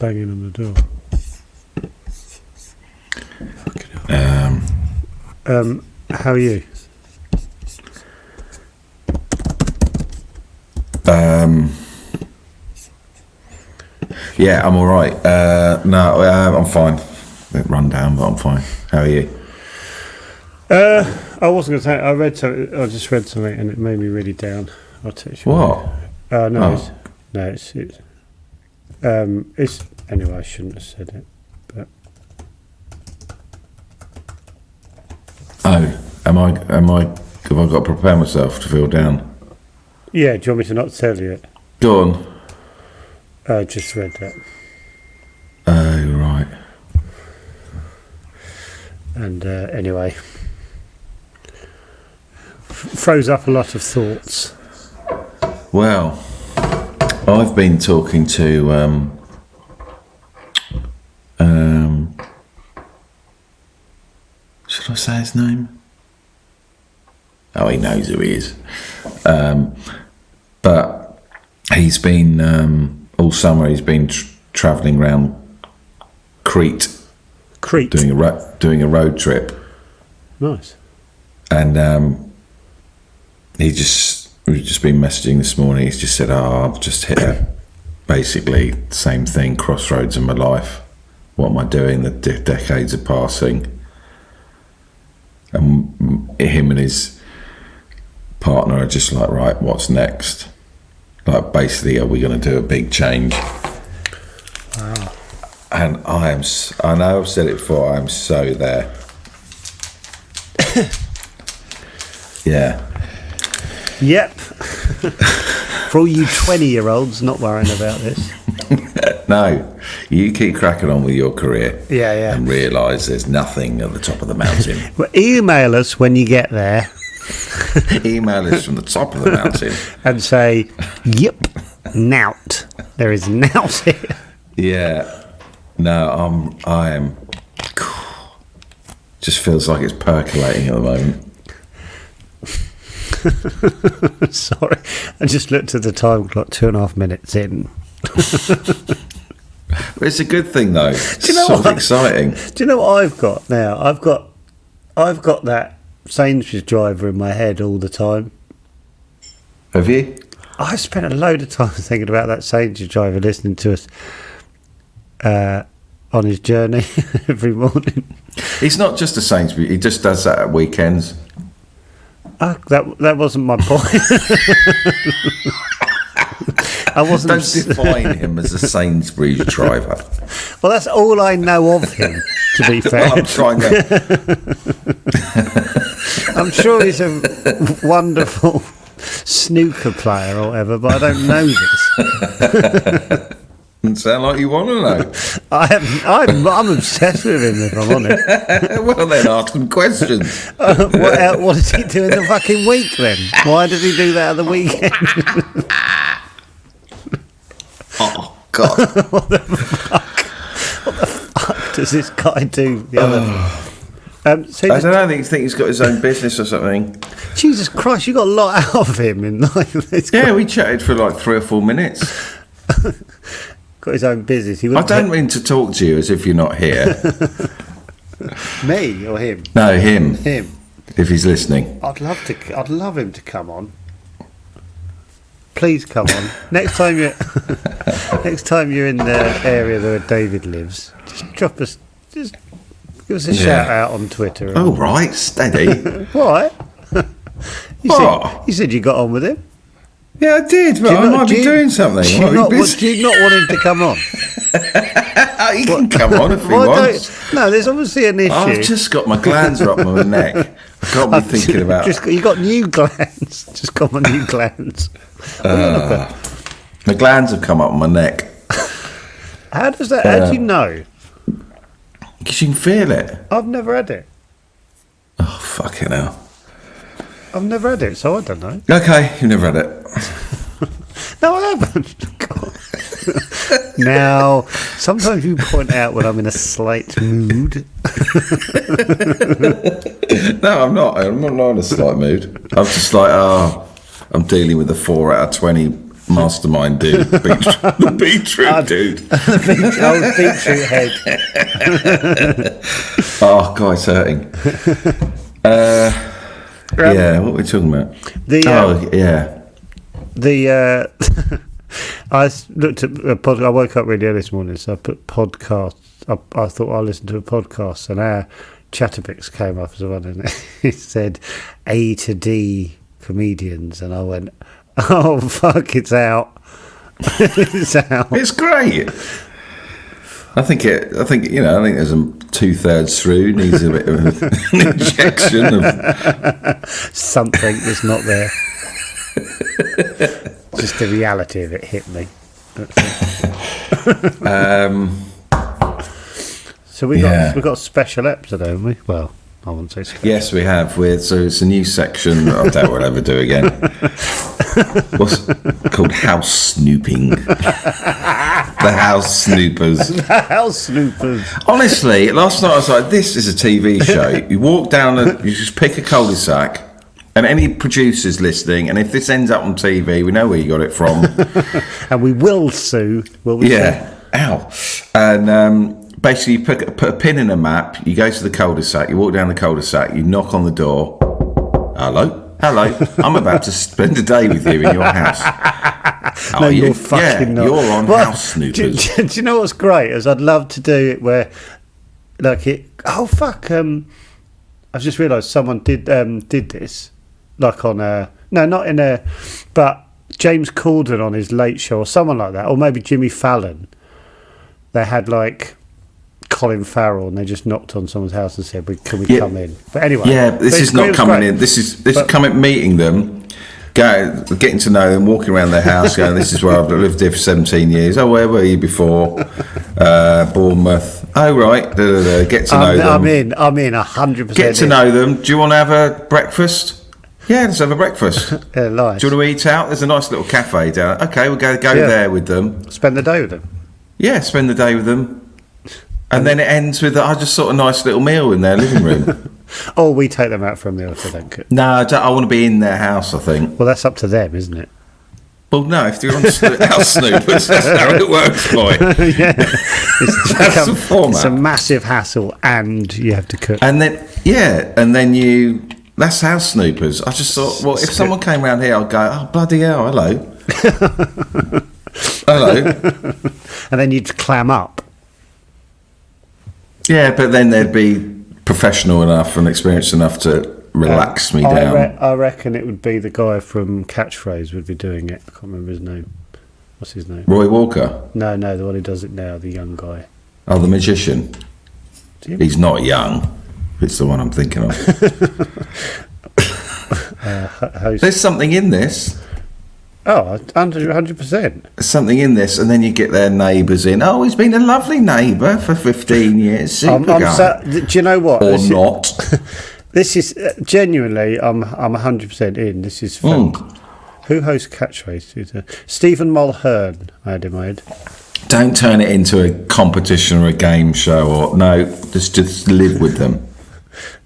banging on the door. How are you? Yeah, I'm all right. I'm fine. A bit run down, but I'm fine. How are you? I wasn't going to say. I just read something and it made me really down. I'll text you. What? It's anyway. I shouldn't have said it. But Have I got to prepare myself to feel down? yeah, do you want me to not tell you it? Go on. I just read that. Oh, right. And anyway, throws up a lot of thoughts. Well, I've been talking to should I say his name? Oh, he knows who he is. But he's been all summer. He's been travelling around Crete, doing a road trip. Nice. And we've just been messaging this morning. He's just said, I've just hit basically the same thing, crossroads in my life. What am I doing? The decades are passing. And him and his partner are just like, right, what's next? Like, basically, are we going to do a big change? Wow. And I know I've said it before, I'm so there. Yeah. Yep. For all you 20-year-olds not worrying about this. No, you keep cracking on with your career. Yeah. And realise there's nothing at the top of the mountain. Well, email us when you get there. Email us from the top of the mountain. And say, yep, nout. There is nout here. Yeah. No, I am. Just feels like it's percolating at the moment. Sorry, I just looked at the time clock. 2.5 minutes in. It's a good thing though. It's Do you know sort of what? exciting. Do you know what I've got now? I've got that Sainsbury's driver in my head all the time. Have you? I spent a load of time thinking about that Sainsbury's driver listening to us on his journey every morning. He's not just a Sainsbury. He just does that at weekends. That wasn't my point. I wasn't. Don't define him as a Sainsbury's driver. Well, that's all I know of him, to be fair. Well, I'm trying to. I'm sure he's a wonderful snooker player or whatever, but I don't know this. Doesn't sound like you want to know. I'm obsessed with him, if I'm honest. Well, then ask him questions. What does he do in the fucking week then? Why did he do that at the weekend? Oh, God. What the fuck does this guy do the other I don't know, I think he's got his own business or something. Jesus Christ, you got a lot out of him in like this. Yeah, we chatted for like 3 or 4 minutes. Got his own business. I don't mean to talk to you as if you're not here. Me or him? No, him. Him. If he's listening. I'd love him to come on. Please come on. Next time you're in the area where David lives, just give us a shout out on Twitter. Oh, right, steady. What? You said you got on with him. Yeah, I did, but I might be doing something. Do you not want him to come on? He can come on if he wants. No, there's obviously an issue. I've just got my glands up my neck. I can't be thinking about it. You got new glands. Just got my new glands. The glands have come up my neck. How does that? How do you know? Because you can feel it. I've never had it. Oh, fucking hell. I've never had it, so I don't know. Okay, you've never had it. No, I haven't. God. Now, sometimes you point out when I'm in a slight mood. No, I'm not. I'm not in a slight mood. I'm just like, I'm dealing with a 4 out of 20 mastermind dude, the beetroot dude. The old beetroot head. Oh, God, it's hurting. Yeah, what were we talking about? I looked at a podcast. I woke up really early this morning, so I put podcasts. I thought I'll listen to a podcast, and our Chatabix came up as well, and it said A to D comedians, and I went, "Oh fuck, it's out! It's out!" It's great. I think there's a 2/3 through. Needs a bit of an injection of something that's not there. Just the reality of it hit me. So we got a special episode, haven't we? Well, I wouldn't say special. Yes, we have. So it's a new section that I doubt we'll ever do again. What's called house snooping? The house snoopers. The house snoopers. Honestly, last night I was like, this is a TV show. You walk down, you just pick a cul-de-sac, and any producers listening, and if this ends up on TV, we know where you got it from. And we will sue, will we? Yeah. Ow. And basically, you put a pin in a map, you go to the cul-de-sac, you walk down the cul-de-sac, you knock on the door. Hello, I'm about to spend a day with you in your house. No, you're fucking not. You're on House Snoopers. Do you know what's great? Is I'd love to do it where, like it. Oh fuck! I've just realised someone did this, like on no, not in a, but James Corden on his Late Show or someone like that, or maybe Jimmy Fallon. They had like Colin Farrell, and they just knocked on someone's house and said, "Can we come in?" But anyway, this is not coming in. This is coming, meeting them, getting to know them, walking around their house, going, "This is where I've lived here for 17 years." Oh, where were you before? Bournemouth. Oh, right. Get to know them. I'm in 100%. Get to know them. Do you want to have a breakfast? Yeah, let's have a breakfast. Nice. Do you want to eat out? There's a nice little cafe down. Okay, we'll go there with them. Spend the day with them. Yeah, spend the day with them. And then it ends with, I just saw a nice little meal in their living room. Or we take them out for a meal if they don't cook. No, I want to be in their house, I think. Well, that's up to them, isn't it? Well, no, if you're on House Snoopers, that's how it works, boy. Yeah. That's the format. It's a massive hassle, and you have to cook. And then, that's House Snoopers. I just thought, well, if someone came around here, I'd go, oh, bloody hell, hello. Hello. And then you'd clam up. Yeah, but then they'd be professional enough and experienced enough to relax me down. I reckon it would be the guy from Catchphrase would be doing it. I can't remember his name. What's his name? Roy Walker? No, the one who does it now, the young guy. Oh, the magician. He's not young. It's the one I'm thinking of. There's something in this. Oh, 100%. There's something in this, and then you get their neighbours in. Oh, he's been a lovely neighbour for 15 years. Super guy. Do you know what? Or not. This is genuinely, I'm 100% in. This is fun. Who hosts Catchphrase? Stephen Mulhern, I had in my head. Don't turn it into a competition or a game show, or no, just live with them.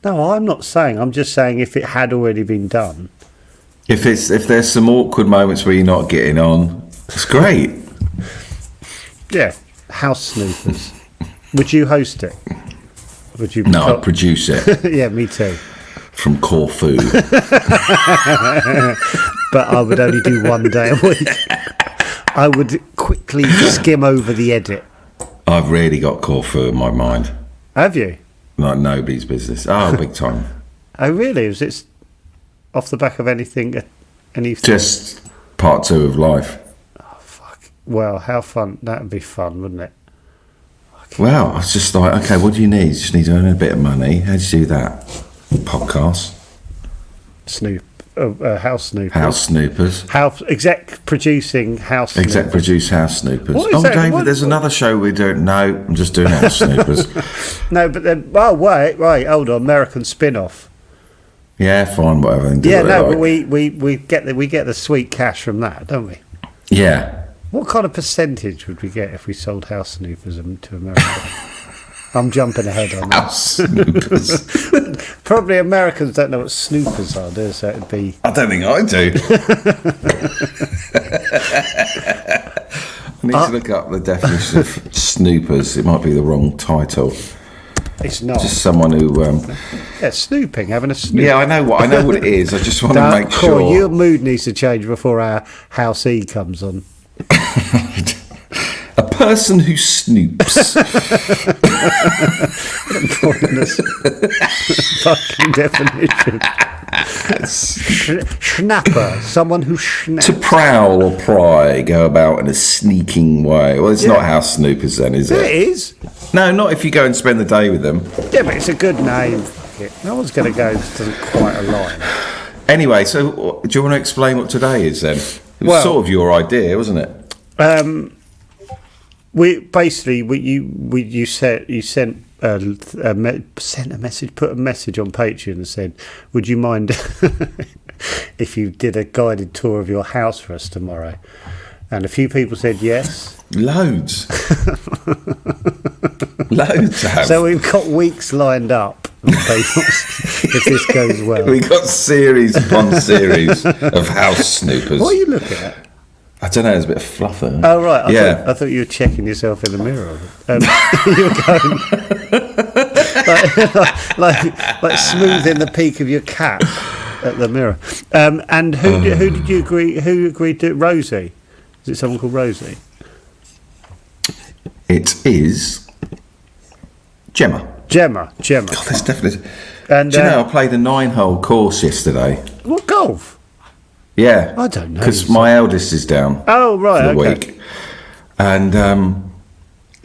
No, I'm not saying. I'm just saying if it had already been done. If there's some awkward moments where you're not getting on, it's great. Yeah, House Snoopers. Would you host it? Would you? No, I'd produce it. Yeah, me too. From Corfu. But I would only do one day a week. I would quickly skim over the edit. I've really got Corfu in my mind. Have you? Like nobody's business. Oh, big time. Oh, really? Was it off the back of anything? Just part 2 of life. Oh, fuck. Well, how fun. That would be fun, wouldn't it? Well, I was just like, okay, what do you need? You just need to earn a bit of money. How do you do that? Podcast. House Snoopers. House Snoopers. Exec producing House Snoopers. Exec produce House Snoopers. Oh, that? David, there's another show we don't know. I'm just doing House Snoopers. No, but then, wait, hold on. American spin-off. Yeah, fine, whatever. But we get the sweet cash from that, don't we? Yeah. What kind of percentage would we get if we sold House Snoopers to America? I'm jumping ahead on that. House Snoopers. Probably Americans don't know what Snoopers are, do they? So it'd be... I don't think I do. I need to look up the definition of Snoopers. It might be the wrong title. It's not. Just someone who... Yeah, snooping, having a snoop. Yeah, I know what it is. I just want to make sure. Your mood needs to change before our House E comes on. A person who snoops. Pointless fucking definition. Schnapper, someone who snaps. To prowl or pry, go about in a sneaking way. Well, it's not house snoopers then, is it? It is. No, not if you go and spend the day with them. Yeah, but it's a good name. Fuck it. No one's going to go that doesn't quite align. Anyway, so do you want to explain what today is then? It was sort of your idea, wasn't it? You sent a message, put a message on Patreon and said, "Would you mind if you did a guided tour of your house for us tomorrow?" And a few people said yes. Loads. Loads have. So we've got weeks lined up if this goes well. We've got series upon series of house snoopers. What are you looking at? I don't know, there's a bit of fluff there. Oh, right. I thought you were checking yourself in the mirror. You were going like smoothing the peak of your cap at the mirror. And who did you agree? Who agreed to it? Rosie? Is it someone called Rosie? It is Gemma. Gemma. God, that's definitely. And do you know I played a 9-hole course yesterday? What, golf? Yeah, I don't know. Because my eldest is down. Oh, right. For the week, and the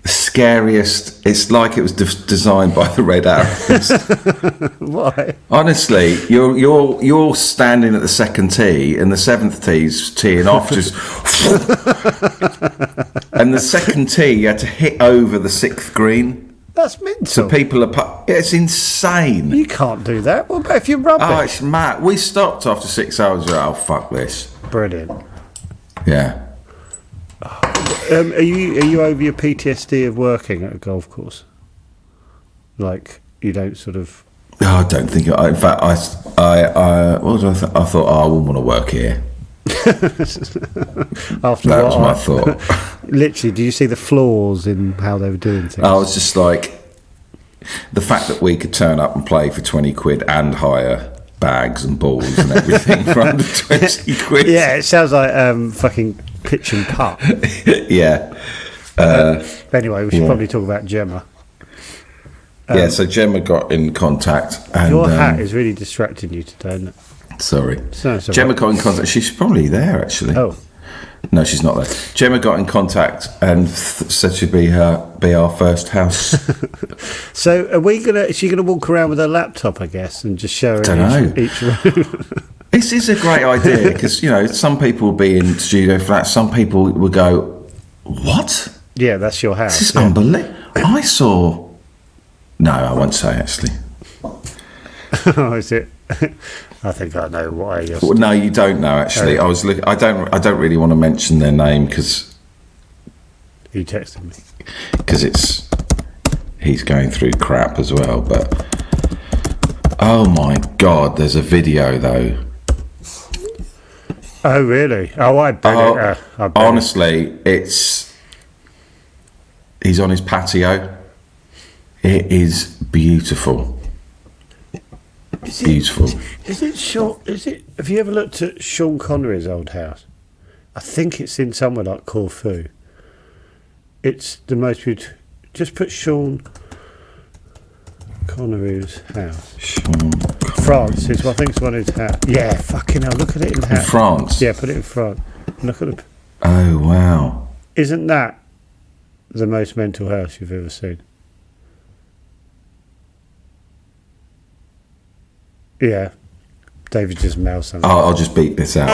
scariest. It's like it was designed by the Red Arrows. Why? Honestly, you're standing at the second tee, and the seventh tee's teeing off, just. And the second tee, you had to hit over the sixth green. That's mental. So people are. It's insane. You can't do that. What about if you're rubbish? Oh, it's mad. We stopped after 6 hours. Oh, fuck this. Brilliant. Yeah. Are you over your PTSD of working at a golf course? Like you don't sort of. No, I don't think. In fact, I what did I thought? I thought, I wouldn't want to work here. After that was my thought. Literally, do you see the flaws in how they were doing things? I was just like, the fact that we could turn up and play for 20 quid and hire bags and balls and everything for under 20 quid. Yeah, it sounds like fucking pitch and putt. Yeah. Anyway, we should probably talk about Gemma. So Gemma got in contact. And, your hat is really distracting you today, isn't it? Sorry. No, Gemma got in contact. She's probably there, actually. Oh. No, she's not there. Gemma got in contact and said she'd be our first house. So is she gonna walk around with her laptop, I guess, and just show her each room? This is a great idea because, some people will be in studio flats. Some people will go, what? Yeah, that's your house. This is unbelievable. I saw... No, I won't say, actually. Oh, is it? I think I know why you're... Well, no, you don't know, actually. I was looking... I don't really want to mention their name because... He texted me. Because he's going through crap as well, but... Oh, my God, there's a video, though. Oh, really? Oh, I bet it. Honestly, he's on his patio. It is beautiful. Beautiful. Is it Sean? Have you ever looked at Sean Connery's old house? I think it's in somewhere like Corfu. It's the most beautiful. Just put Sean Connery's house. France is. I think it's one of his house. Yeah, fucking hell! Look at it in house. In France. Yeah, put it in France. Look at it. Oh wow! Isn't that the most mental house you've ever seen? Yeah, David just mouthed something. I'll just beat this out.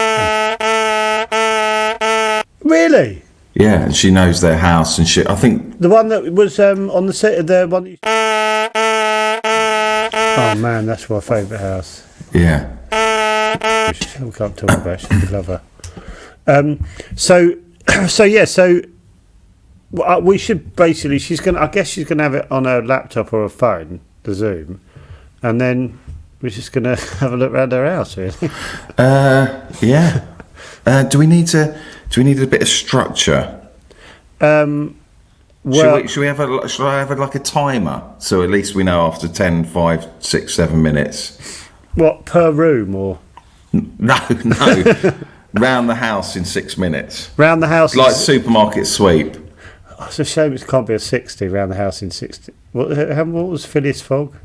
Really? Yeah, and she knows their house and shit. I think the one that was on the set of the one. Oh man, that's my favourite house. Yeah. We can't talk about it. We love her. So we should basically. I guess she's gonna have it on her laptop or her phone, the Zoom, and then we're just gonna have a look around her house. Really. Yeah. Do we need a bit of structure? Well, Should I have like a timer so at least we know after 10, 5, 6, 7 minutes? what per room or No. Round the house in 6 minutes. round the house? Like supermarket sweep. Oh, it's a shame it can't be a 60 round the house in 60. What was Phileas Fogg?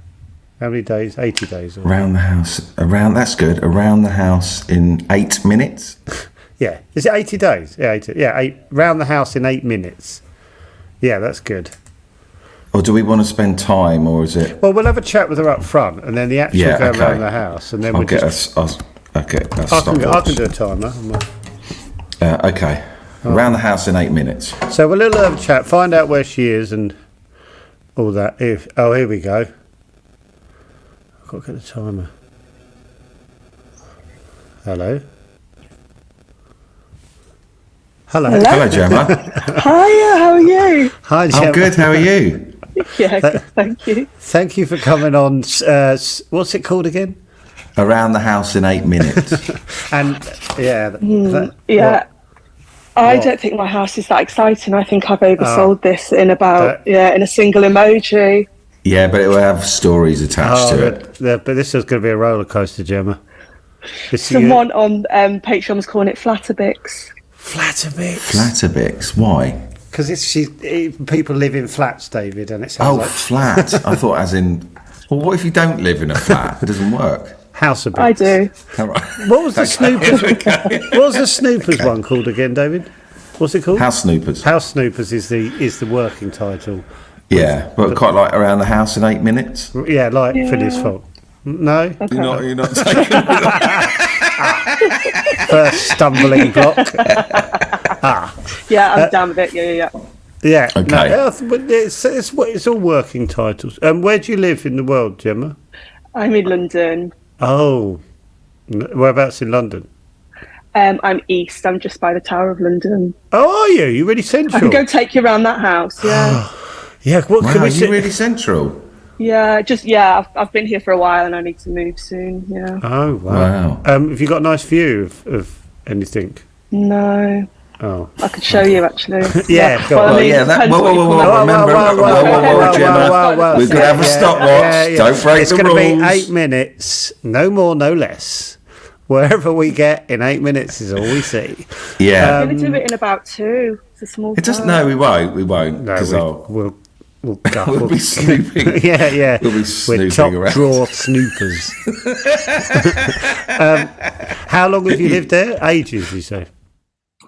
How many days? 80 days. Or? Around the house. That's good. Around the house in 8 minutes. Yeah. Is it 80 days? Yeah, 80. Yeah, round the house in 8 minutes. Yeah, that's good. Or do we want to spend time, or is it? Well, we'll have a chat with her up front, and then the actual go around the house, and then I'll we'll get just. I can do a timer. Okay. Around the house in 8 minutes. So we'll have a chat, find out where she is, and all that. Here we go. I've got to get the timer. Hello. Hello, Gemma. Hiya, how are you? Hi, Gemma. I'm good. How are you? Yeah, good, thank you. Thank you for coming on. What's it called again? Around the house in 8 minutes. And yeah, Yeah. I don't think my house is that exciting. I think I've oversold this in in a single emoji. Yeah, but it will have stories attached to it. But this is going to be a roller coaster, Gemma. Someone on Patreon was calling it Flatterbix. Flatterbix. Why? Because people live in flats, David, and it sounds like flat. I thought as in. Well, what if you don't live in a flat? It doesn't work. House a bit. I do. What was the Snoopers? What was the Snoopers one called again, David? What's it called? House Snoopers. House Snoopers is the working title. Yeah, but quite like around the house in 8 minutes. Yeah, like Phileas Fogg. No, Okay. You're not taking first stumbling block. Yeah, I'm down with it. Yeah. Yeah. Okay. No, but it's all working titles. Where do you live in the world, Gemma? I'm in London. Oh, whereabouts in London? I'm east. I'm just by the Tower of London. Oh, are you? You're really central. I can go take you around that house. Yeah. Yeah. What Wow, can we are you really central? Yeah. I've been here for a while, and I need to move soon. Yeah. Oh wow. Have you got a nice view of anything? No. Oh, I could show you actually. Yeah, go on. Well, yeah. Whoa, Gemma. We're gonna have a stopwatch. Don't break it's the rules. It's going to be 8 minutes, no more, no less. Wherever we get in 8 minutes is all we see. Yeah. We're going to do it in about 2. It's a small. It doesn't. No, we won't. We won't. No, we'll be snooping. Yeah. We'll be We're snooping top around. drawer snoopers. How long have you lived there? Ages, you say?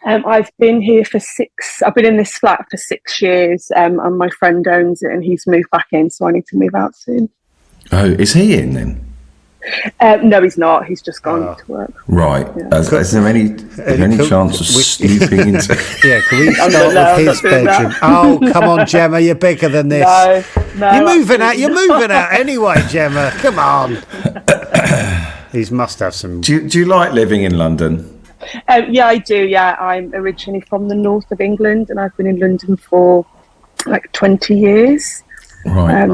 I've been here for 6. I've been in this flat for 6 years, and my friend owns it, and he's moved back in, so I need to move out soon. Oh, is he in then? No, he's not. He's just gone to work. Right. Yeah. Is there any chance of snooping into? Yeah, can we start with his bedroom? Oh, come on, Gemma, you're bigger than this. No, You're moving out anyway, Gemma. Come on. He must have some. Do you like living in London? Yeah, I do. Yeah, I'm originally from the north of England, and I've been in London for like 20 years. Right.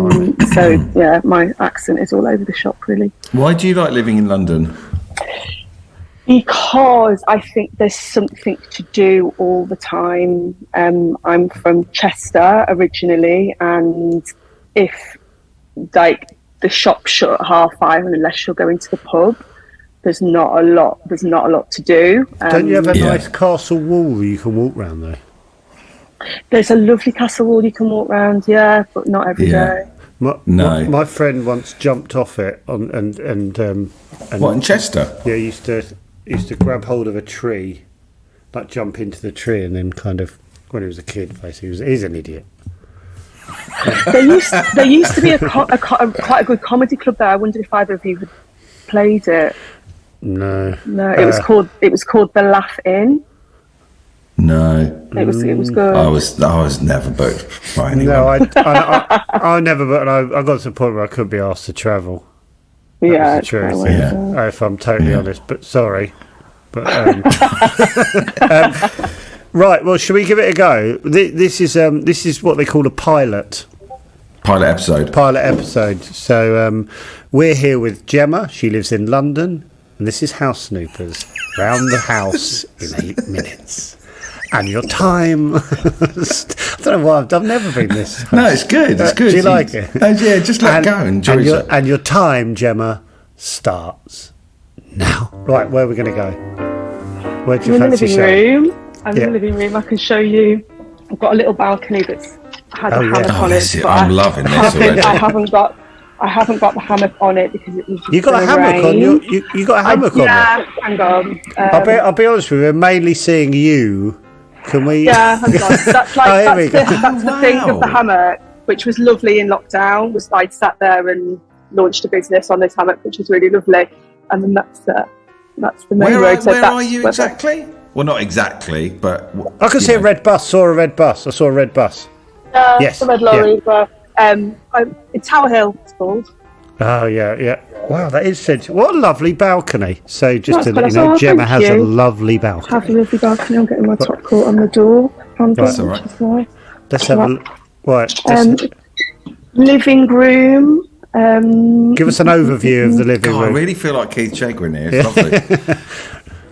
So yeah, my accent is all over the shop, really. Why do you like living in London? Because I think there's something to do all the time. I'm from Chester originally, and if like the shop's shut at 5:30, and unless you're going to the pub, there's not a lot to do. Don't you have a nice castle wall you can walk round there? There's a lovely castle wall you can walk round, but not every day. My friend once jumped off it and what, in Chester? Yeah, he used to grab hold of a tree, like jump into the tree, and then kind of when he was a kid, basically, he's an idiot. There used to be quite a good comedy club there. I wondered if either of you had played it. No, it was called the Laugh Inn. No, it was good. I was never booked by anyone. No, I never, but I got to the point where I couldn't be asked to travel. That was the truth. If I'm totally honest, but sorry. But Right. Well, should we give it a go? This is what they call a pilot. Pilot episode. Pilot episode. So we're here with Gemma. She lives in London, and this is House Snoopers. Round the house in 8 minutes. And your time. I don't know why I've never been this. No, it's good. It's good. Do you like it? Yeah, just let go. Enjoy it. And your time, Gemma, starts now. Right, where are we going to go? Where do you fancy showing? I'm in the living room. I can show you. I've got a little balcony that's had a hammock on it. I'm loving this already. I haven't got the hammock on it because it was. You got a hammock on you. You got a hammock on. Yeah, hang on. I'll be honest with you. We're mainly seeing you. Can we? Yeah, hang on. That's the thing of the hammock, which was lovely in lockdown. Was I sat there and launched a business on this hammock, which was really lovely. And then that's the main road. Where are you exactly? Well, not exactly, but I could see a red bus. Saw a red bus. I saw a red bus. Yes, the red lorry. But it's Tower Hill. It's called. Oh yeah. Wow, that is sensitive. What a lovely balcony. So just to let you know, Oh, Gemma has thank a you. lovely balcony. Have a lovely balcony. I'm getting my top coat on the door. That's all right. Let's have a look. Right. Living room. Give us an overview of the living God, I room. really feel like Keith Chegwin here. It's lovely.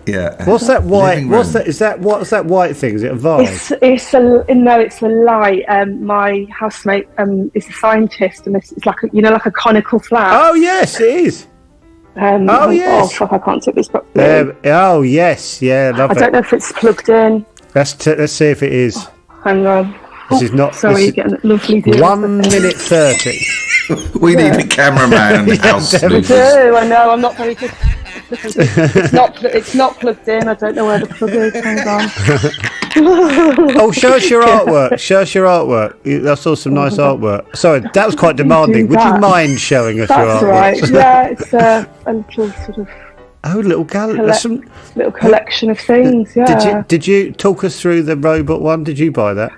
Yeah. What's that white? Living What's room. that? What's that white thing? Is it a vase? It's a light. My housemate is a scientist, and it's like a conical flat. Oh yes, it is. Yes. Oh fuck! I can't take this properly. Oh yes, yeah, love I don't know if it's plugged in. Let's see if it is. Hang on. This is not. Sorry, you're getting a lovely view. 1 minute 30. We need a cameraman and house I snoopers. do. I know. I'm not very good. It's not plugged in. I don't know where the plug is. Hang on. Oh, show us your artwork. Show us your artwork. I saw some nice artwork. Sorry, that was quite demanding. Would you mind showing us your That's artwork? right. Yeah, it's a little sort of Oh, little gallery. little collection of things. Yeah. Did you talk us through the robot one? Did you buy that?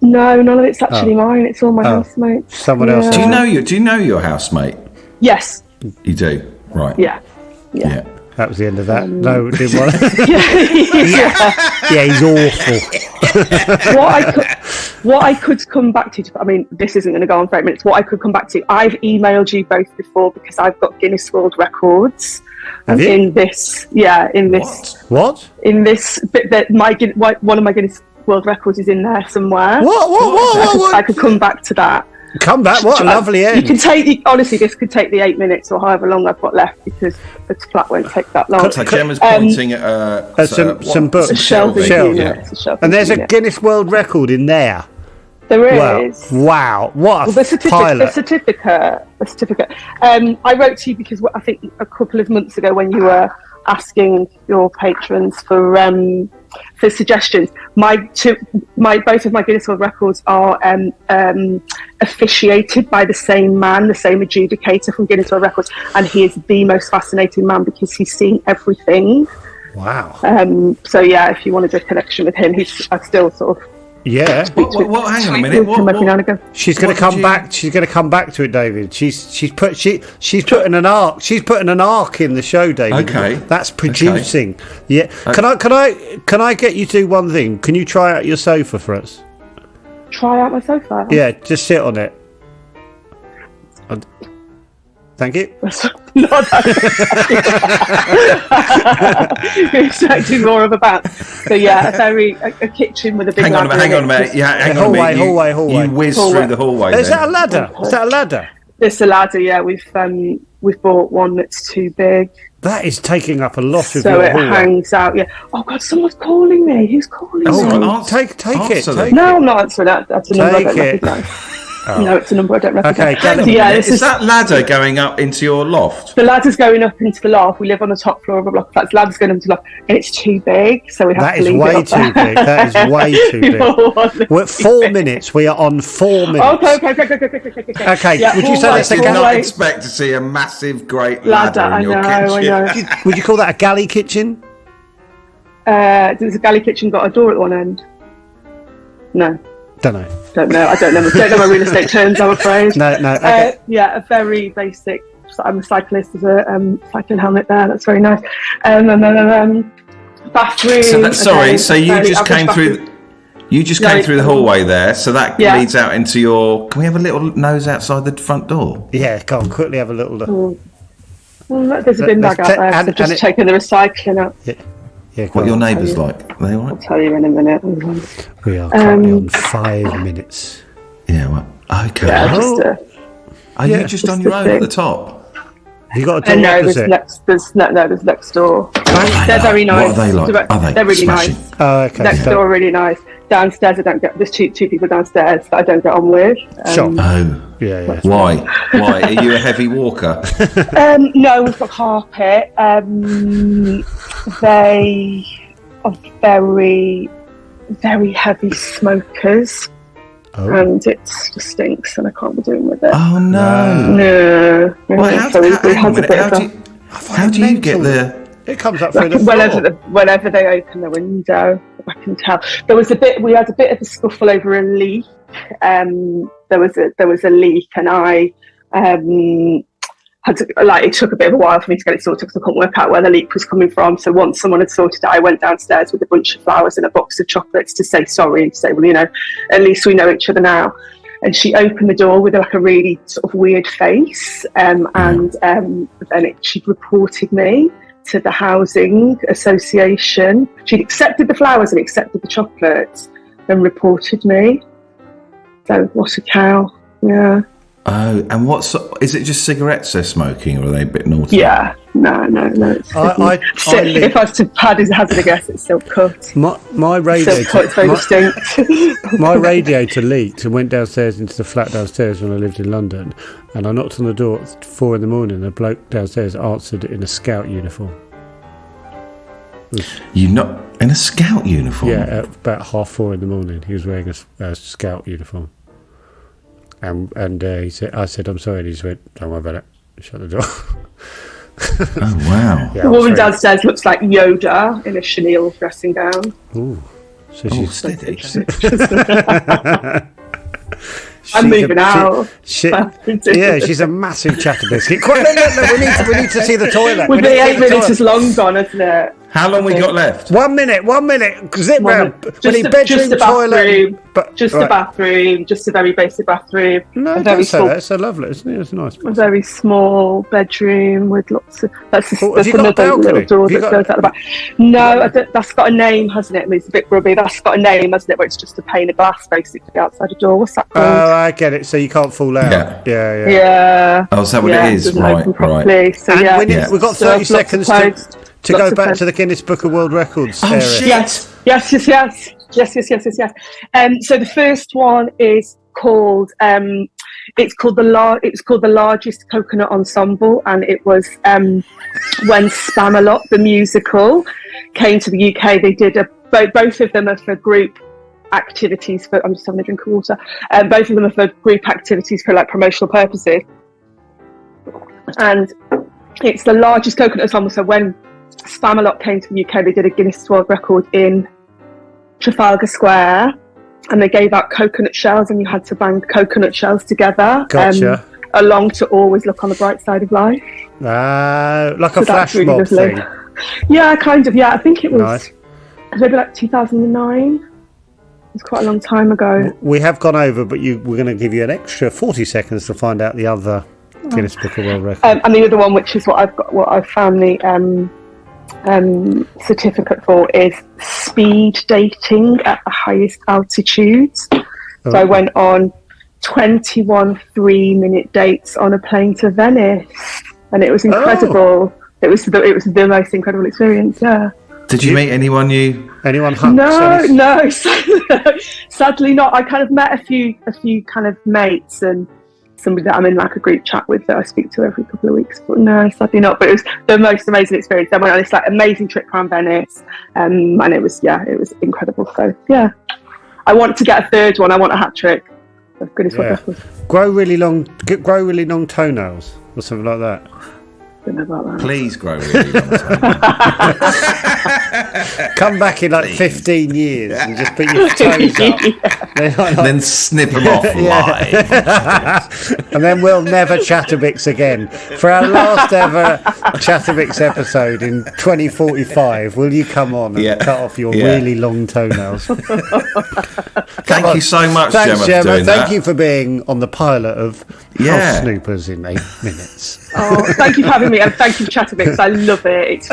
No, none of it's actually mine. It's all my housemates. Someone else. Do you know your housemate? Yes. You do, right? Yeah. That was the end of that. No, didn't want to. Yeah, he's awful. What I could come back to, I mean, this isn't going to go on for 8 minutes. What I could come back to, I've emailed you both before because I've got Guinness World Records. Have you? In this. What? In this bit that one of my Guinness World Records is in there somewhere. What? I could come back to that. Come back. What a lovely end. You can honestly, this could take the 8 minutes or however long I've got left because the flat won't take that long. So Gemma's pointing at some books. A shelving unit. It's a shelving And there's a unit. Guinness World Record in there. There is. Wow. What a The certificate. pilot. The certificate. I wrote to you because I think a couple of months ago when you were asking your patrons for suggestions, both of my Guinness World Records are officiated by the same man, the same adjudicator from Guinness World Records, and he is the most fascinating man because he's seen everything. Wow. So yeah, if you wanted a connection with him, I still sort of. Yeah. What? Hang on a minute. She's going to come back. She's going to come back to it, David. She's putting an arc. She's putting an arc in the show, David. Okay. That's producing. Okay. Yeah. Can I get you to do one thing? Can you try out your sofa for us? Try out my sofa. Yeah, just sit on it. Thank you. Not You're expecting more of a bath. So yeah, a kitchen with a big. Hang on a minute. Yeah, hang on a minute. Hallway. You whiz through the hallway. Is that a ladder? Is that a ladder? It's a ladder. Yeah, we've bought one that's too big. That is taking up a lot of so your it hallway. hangs out. Yeah. Oh God, someone's calling me. Who's calling me? Take it. No, I'm not answering that. That's a number I don't it. recognise. No, it's a number I don't recognise. Okay, is that ladder going up into your loft? The ladder's going up into the loft. We live on the top floor of a block of flats. The ladder's going up into the loft, and it's too big, so we have to leave it up there. That is way too big. We're at 4 minutes. We are on 4 minutes. Okay. Yeah, would you say that's I did not expect to see a massive, great ladder in your kitchen. I know. Would you call that a galley kitchen? Does a galley kitchen got a door at one end? No. Don't know. I don't know my real estate terms, I'm afraid. No. Okay. Yeah, a very basic. I'm a cyclist. There's a cycling helmet there. That's very nice. bathroom. So you just came through. You just came through the hallway there, so that leads out into your. Can we have a little nose outside the front door? Yeah, go on, quickly have a little look. Well, look, there's a bin bag out there, so just taking the recycling out. Yeah, what are your neighbours like? Are they all right? I'll tell you in a minute. We are currently on 5 minutes. Yeah, well, okay. Yeah, you just on your own at the top? Have you got a door no, opposite? there's next door. They're very nice. What are they like? They're really smashing? nice. Oh, okay. Next door, really nice. Downstairs, there's two people downstairs that I don't get on with. Sure. Oh. Yeah. Why? Why? Are you a heavy walker? No, we've got carpet. They are very, very heavy smokers. Oh. And it just stinks and I can't be doing with it. Oh, no. No. Well, how do you get the... It comes up through the floor. Whenever they open the window, I can tell. We had a bit of a scuffle over a leak. There was a leak, and I had to, it took a bit of a while for me to get it sorted because I couldn't work out where the leak was coming from. So once someone had sorted it, I went downstairs with a bunch of flowers and a box of chocolates to say sorry and to say, well, at least we know each other now. And she opened the door with a really sort of weird face, and then she reported me to the housing association. She'd accepted the flowers and accepted the chocolates and reported me. So what a cow. Yeah. Oh, and is it just cigarettes they're smoking, or are they a bit naughty? Yeah. No. If I was to hazard a guess, it's still cut. My radiator. Still cut, it's very distinct. My radiator leaked and went downstairs into the flat downstairs when I lived in London, and I knocked on the door at 4 a.m. and a bloke downstairs answered in a scout uniform. You not in a scout uniform? Yeah, at about 4:30 a.m. he was wearing a scout uniform. And he said, I said, I'm sorry, and he just went, don't worry about it, shut the door. Oh, wow. The woman downstairs looks like Yoda in a chenille dressing gown. Ooh. So she's steady. I'm moving out. She's a massive Chatabix. We need to see the toilet. With the 8 minutes is long gone, isn't it? How long we got left? 1 minute. Zip round. Just a bathroom. A bathroom. Just a very basic bathroom. No, don't say that. It's so lovely, isn't it? It's nice. A very small bedroom with lots of. That's another little door that goes out the back. No, that's got a name, hasn't it? I mean, it's a bit grubby. That's got a name, hasn't it? Where it's just a pane of glass basically outside a door. What's that called? Oh, I get it. So you can't fall out. Yeah. Oh, is that what it is? Right. So we've got 30 seconds to go back to the Guinness Book of World Records area. Shit. Yes. So the first one is called it's called the largest coconut ensemble, and it was when Spamalot the musical came to the UK. They did both of them are for group activities. I'm just having a drink of water. Both of them are for group activities for promotional purposes, and it's the largest coconut ensemble. So when Spamalot came to the UK, they did a Guinness World Record in Trafalgar Square, and they gave out coconut shells, and you had to bang coconut shells together. Gotcha. Along to always look on the bright side of life. Like a flash mob thing. Yeah, kind of. Yeah, I think it was maybe 2009. It was quite a long time ago. We have gone over, but we're going to give you an extra 40 seconds to find out the other Guinness Book of World Records. And the other one, which is what I've found the certificate for, is speed dating at the highest altitudes. So I went on 21 3-minute dates on a plane to Venice, and it was incredible. It was the most incredible experience. Yeah. Did you meet anyone new? Anyone hunt? No, sadly not. I kind of met a few kind of mates and somebody that I'm in a group chat with that I speak to every couple of weeks. But no, sadly not. But it was the most amazing experience. I went on this amazing trip around Venice, and it was incredible. So yeah, I want to get a third one. I want a hat trick. Grow really long toenails or something like that. Don't know about that. Please grow really long toenails. Come back in 15 years and just put your toes up and then snip them off live. And then we'll never Chatabix again. For our last ever Chatabix episode in 2045, will you come on and cut off your really long toenails? Thank you so much, Thanks, Gemma, for doing that. Thank you for being on the pilot of House Snoopers in 8 minutes. Oh, thank you for having me, and thank you for Chatabix. I love it.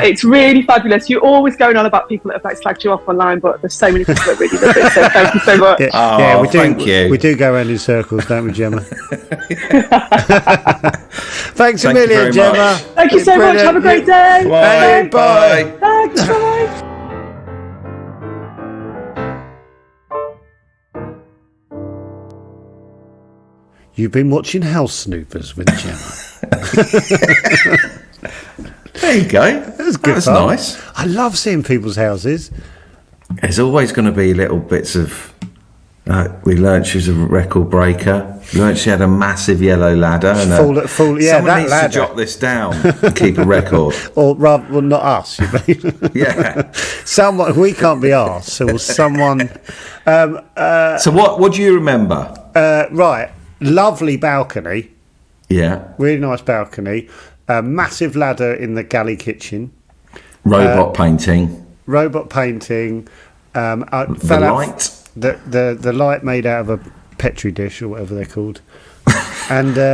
It's really fabulous. You're always going on about people that have slagged you off online, but there's so many people that really love it. So thank you so much. We do. Thank you. We do go around in circles, don't we, Gemma? Thanks a million, Gemma. Thank you so much. Have a great day. Bye. Bye. Thanks. Bye. You've been watching House Snoopers with Gemma. There you go. That was fun. Nice. I love seeing people's houses. There's always going to be little bits of. We learnt she was a record breaker. We learnt she had a massive yellow ladder. And Someone that needs to jot this down and keep a record. Or rather, well, not us. You mean? Yeah. Someone. We can't be asked. So someone. So what do you remember? Right. Lovely balcony. Yeah. Really nice balcony. A massive ladder in the galley kitchen. Robot painting. Robot painting. The light. The light made out of a petri dish or whatever they're called, and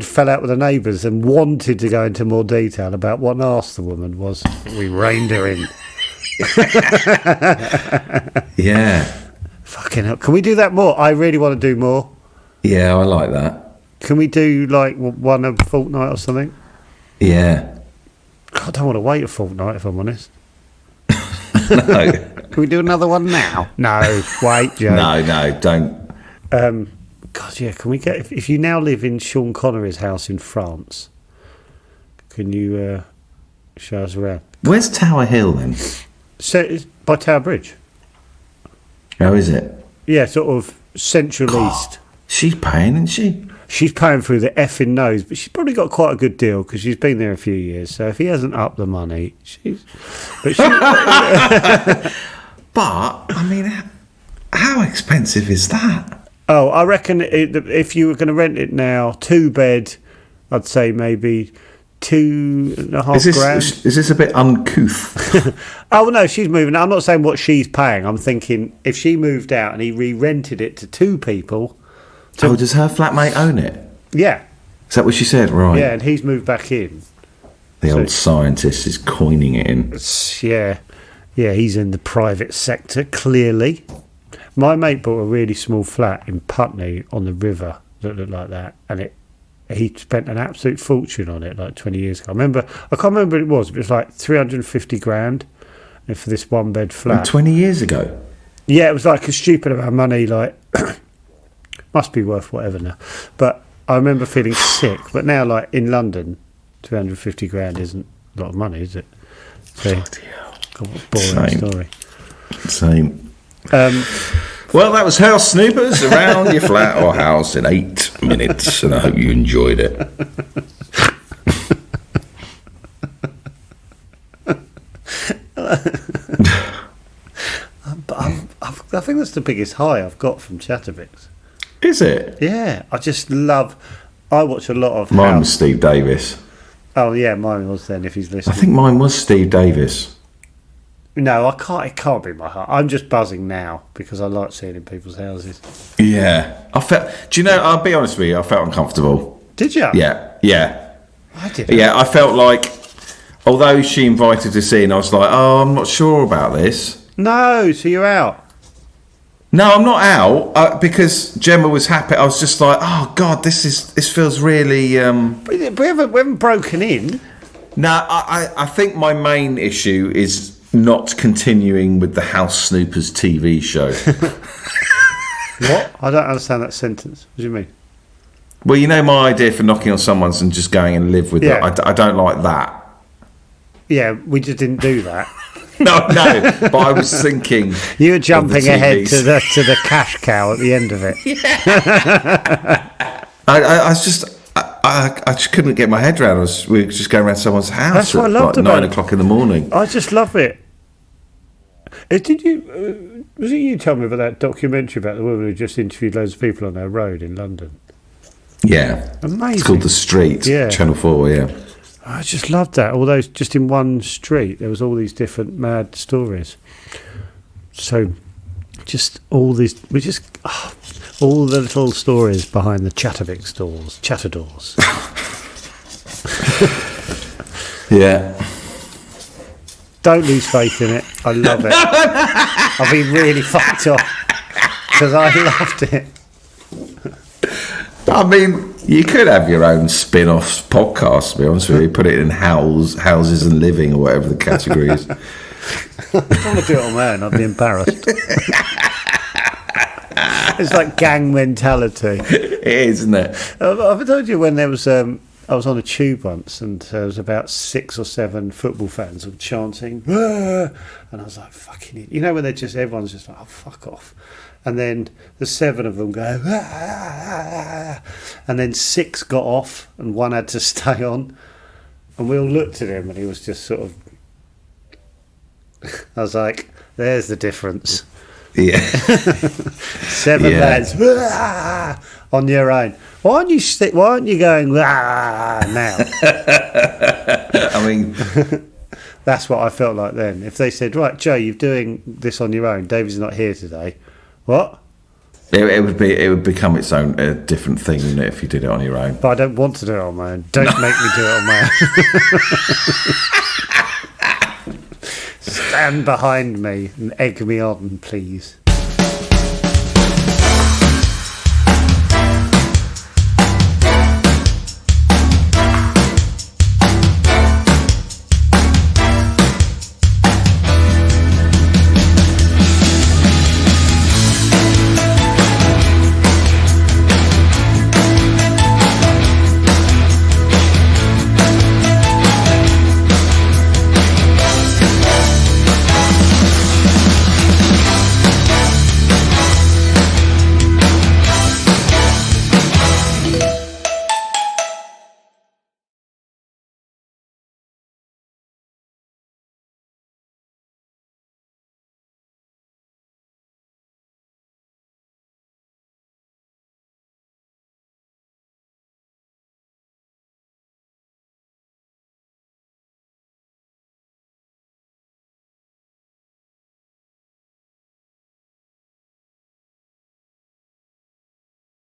fell out with the neighbours and wanted to go into more detail about what an arse the woman was. We reined her in. Yeah. Fucking hell! Can we do that more? I really want to do more. Yeah, I like that. Can we do like one a fortnight or something? Yeah. God, I don't want to wait a fortnight if I'm honest. No. Can we do another one now? No, wait, Joe. No, don't. God, yeah. Can we get if you now live in Sean Connery's house in France? Can you show us around? Where's Tower Hill then? So it's by Tower Bridge. Oh, is it? Yeah, sort of central east. She's paying, isn't she? She's paying through the effing nose, but she's probably got quite a good deal because she's been there a few years. So if he hasn't upped the money, But I mean, how expensive is that? Oh, I reckon if you were going to rent it now, 2-bed, I'd say maybe 2.5 grand. Is this a bit uncouth? Oh no, she's moving. I'm not saying what she's paying. I'm thinking if she moved out and he re-rented it to 2 people. Does her flatmate own it? Yeah. Is that what she said? Right. Yeah, and he's moved back in. The old scientist is coining it in. Yeah, he's in the private sector, clearly. My mate bought a really small flat in Putney on the river that looked like that, and he spent an absolute fortune on it like 20 years ago. I can't remember what it was, but it was like 350 grand for this 1-bed flat. 20 years ago? Yeah, it was like a stupid amount of money, like, must be worth whatever now. But I remember feeling sick, but now, like, in London, 250 grand isn't a lot of money, is it? So, God, what a boring story. Same. Well, that was House Snoopers around your flat or house in 8 minutes, and I hope you enjoyed it. I think that's the biggest high I've got from Chatabix. Is it? Yeah, I watch a lot of Mine was Steve Davis. Oh yeah, mine was then, if he's listening. I think mine was Steve Davis. No, it can't be my heart. I'm just buzzing now because I like seeing in people's houses. Yeah. Do you know, I'll be honest with you, I felt uncomfortable. Did you? Yeah. I did. Yeah, I felt like, although she invited us in, I was like, oh, I'm not sure about this. No, so you're out. No, I'm not out because Gemma was happy. I was just like, oh God, this feels really. We haven't broken in. No, I think my main issue is not continuing with the House Snoopers TV show. What? I don't understand that sentence. What do you mean? Well, you know my idea for knocking on someone's and just going and live with it. I don't like that. Yeah, we just didn't do that. No, but I was thinking. You were jumping ahead to the cash cow at the end of it. Yeah. I just couldn't get my head around. We were just going around someone's house. That's what I loved at about 9 o'clock in the morning. I just love it. Did you? Was it you told me about that documentary about the woman who just interviewed loads of people on her road in London? Yeah. Amazing. It's called The Street. Yeah. Channel 4, yeah. I just loved that. All those, just in one street, there was all these different mad stories. So, just all these, all the little stories behind the Chatabix doors, Chattadors. Yeah. Don't lose faith in it. I love it. I've been really fucked up because I loved it. I mean, you could have your own spin-off podcast, to be honest with you. Put it in houses and living or whatever the category is. I don't want to do it on my own. I'd be embarrassed. It's like gang mentality. It is, isn't it? I've told you when there was... I was on a tube once and there was about 6 or 7 football fans all chanting, "Aah!" And I was like, fucking it. You know when everyone's just like, oh, fuck off. And then the 7 of them go, "Aah!" And then 6 got off and 1 had to stay on. And we all looked at him and he was just sort of... I was like, there's the difference. Yeah. 7 lads, "Aah!" on your own. Why aren't you going now? I mean, that's what I felt like then. If they said, right, Joe, you're doing this on your own. David's not here today. What? it would become its own different thing, wouldn't it, if you did it on your own? But I don't want to do it on my own. Don't make me do it on my own. Stand behind me and egg me on, please.